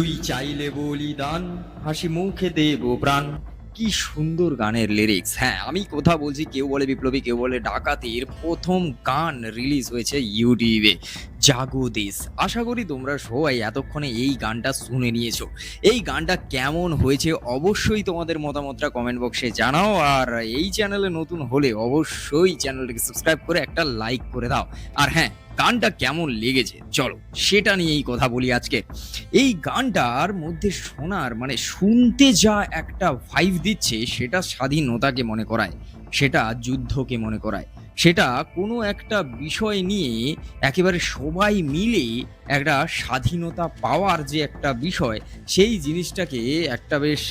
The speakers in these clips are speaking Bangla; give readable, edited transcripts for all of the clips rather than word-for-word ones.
তুই চাইলে বলিদান, হাসি মুখে দেব প্রাণ। কি সুন্দর গানের লিরিক্স। হ্যাঁ, আমি কথা বলছি, কেউ বলে বিপ্লবী, কেউ বলে ডাকাতির প্রথম গান রিলিজ হয়েছে ইউটিউবে, জাগো দেশ। আশা করি তোমরা সবাই এতক্ষণে এই গানটা শুনে নিয়েছো। এই গানটা কেমন হয়েছে অবশ্যই তোমাদের মতামতটা কমেন্ট বক্সে জানাও। আর এই চ্যানেলে নতুন হলে অবশ্যই চ্যানেলটাকে সাবস্ক্রাইব করে একটা লাইক করে দাও। আর হ্যাঁ, গানটা কেমন লেগেছে চলো সেটা নিয়েই কথা বলি আজকে। এই গানটার মধ্যে শোনার মানে শুনতে যা একটা ভাইব দিচ্ছে, সেটা স্বাধীনতাকে মনে করায়, সেটা যুদ্ধকে মনে করায়, সেটা কোনো একটা বিষয় নিয়ে একেবারে সবাই মিলে একটা স্বাধীনতা পাওয়ার যে একটা বিষয়, সেই জিনিসটাকে একটা বেশ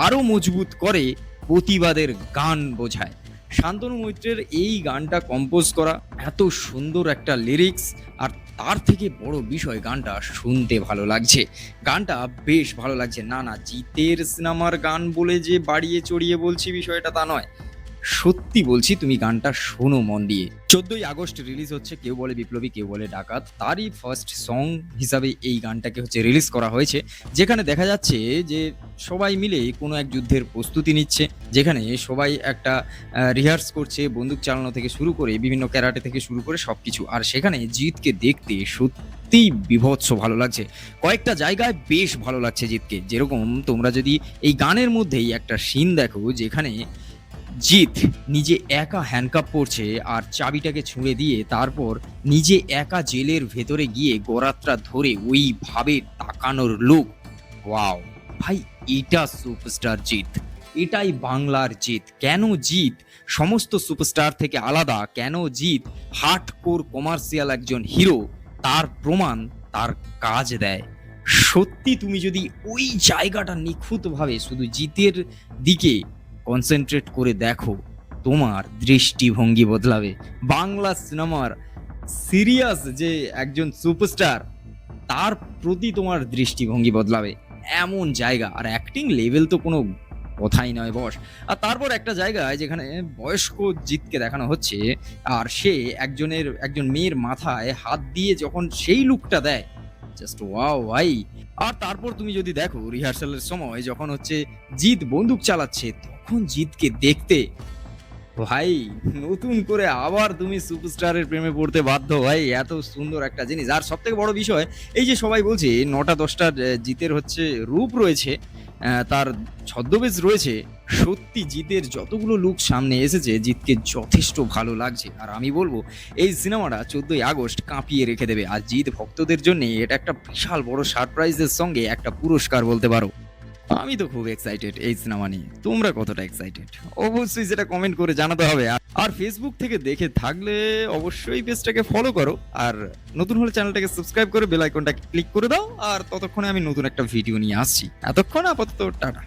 আরো মজবুত করে, প্রতিবাদের গান বোঝায়। শান্তনু মৈত্রের এই গানটা কম্পোজ করা, এত সুন্দর একটা লিরিক্স, আর তার থেকে বড় বিষয় গানটা শুনতে ভালো লাগছে। গানটা বেশ ভালো লাগছে। না না, জিতের সিনেমার গান বলে যে বাড়িয়ে চড়িয়ে বলছি বিষয়টা তা নয়, সত্যি বলছি, তুমি গানটা শোনো মন দিয়ে। 14ই আগস্ট রিলিজ হচ্ছে কেউ বলে বিপ্লবী, কেউ বলে ডাকাত, তারই ফার্স্ট সং হিসাবে এই গানটাকে রিলিজ করা হয়েছে। যেখানে দেখা যাচ্ছে যে সবাই মিলে কোনো এক যুদ্ধের প্রস্তুতি নিচ্ছে, যেখানে সবাই একটা রিহার্স করছে, বন্দুক চালানো থেকে শুরু করে বিভিন্ন ক্যারাটে থেকে শুরু করে সবকিছু। আর সেখানে জিতকে দেখতে সত্যি বিভৎস ভালো লাগছে। কয়েকটা জায়গায় বেশ ভালো লাগছে জিতকে। যেরকম তোমরা যদি এই গানের মধ্যেই একটা সিন দেখো, যেখানে জিত নিজে একা হ্যান্ডকাপ পড়ছে আর চাবিটাকে ছুঁড়ে দিয়ে তারপর নিজে একা জেলের ভেতরে গিয়ে গরাত্রা ধরে ওইভাবে তাকানোর লোক, ওয়াও ভাই, এটা সুপারস্টার জিত, এটাই বাংলার জিত। কেন জিত সমস্ত সুপারস্টার থেকে আলাদা, কেন জিত হার্ডকোর কমার্শিয়াল একজন হিরো, তার প্রমাণ তার কাজ দেয়। সত্যি তুমি যদি ওই জায়গাটা নিখুঁতভাবে শুধু জিতের দিকে কনসেন্ট্রেট করে দেখো, তোমার দৃষ্টিভঙ্গি বদলাবে। বাংলা সিনেমার সিরিয়াস যে একজন সুপারস্টার, তার প্রতি তোমার দৃষ্টিভঙ্গি বদলাবে, এমন জায়গা। আর অ্যাক্টিং লেভেল তো কোনো কথাই নয় বস। আর তারপর একটা জায়গায় যেখানে বয়স্ক জিতকে দেখানো হচ্ছে, আর সে একজন মেয়ের মাথায় হাত দিয়ে যখন সেই লুকটা দেয়, জাস্ট ওয়াও ভাই। আর তারপর তুমি যদি দেখো রিহার্সালের সময় যখন জিত বন্দুক চালাচ্ছে, তখন জিতকে দেখতে ভাই নতুন করে আবার তুমি সুপারস্টারের প্রেমে পড়তে বাধ্য ভাই। এত সুন্দর একটা জিনিস। আর সব থেকে বড় বিষয়, এই যে সবাই বলছে 9টা 10টা জিতের রূপ রয়েছে, তার ছদ্মবেশ রয়েছে, সত্যি জিতের যতগুলো লুক সামনে এসেছে, জিতকে যথেষ্ট ভালো লাগছে। আর আমি বলবো এই সিনেমাটা 14ই আগস্ট কাঁপিয়ে রেখে দেবে। আর জিত ভক্তদের জন্য এটা একটা বিশাল বড় সারপ্রাইজের সঙ্গে একটা পুরস্কার বলতে পারো। আমি তো খুব এক্সাইটেড এই সিনেমা নিয়ে। তোমরা কতটা এক্সাইটেড অবশ্যই সেটা কমেন্ট করে জানাতে হবে। আর ফেসবুক থেকে দেখে থাকলে অবশ্যই পেজটাকে ফলো করো, আর নতুন হলে চ্যানেলটাকে সাবস্ক্রাইব করে বেল আইকনটা ক্লিক করে দাও। আর ততক্ষণে আমি নতুন একটা ভিডিও নিয়ে আসছি। এতক্ষণ আপাতত টাটা।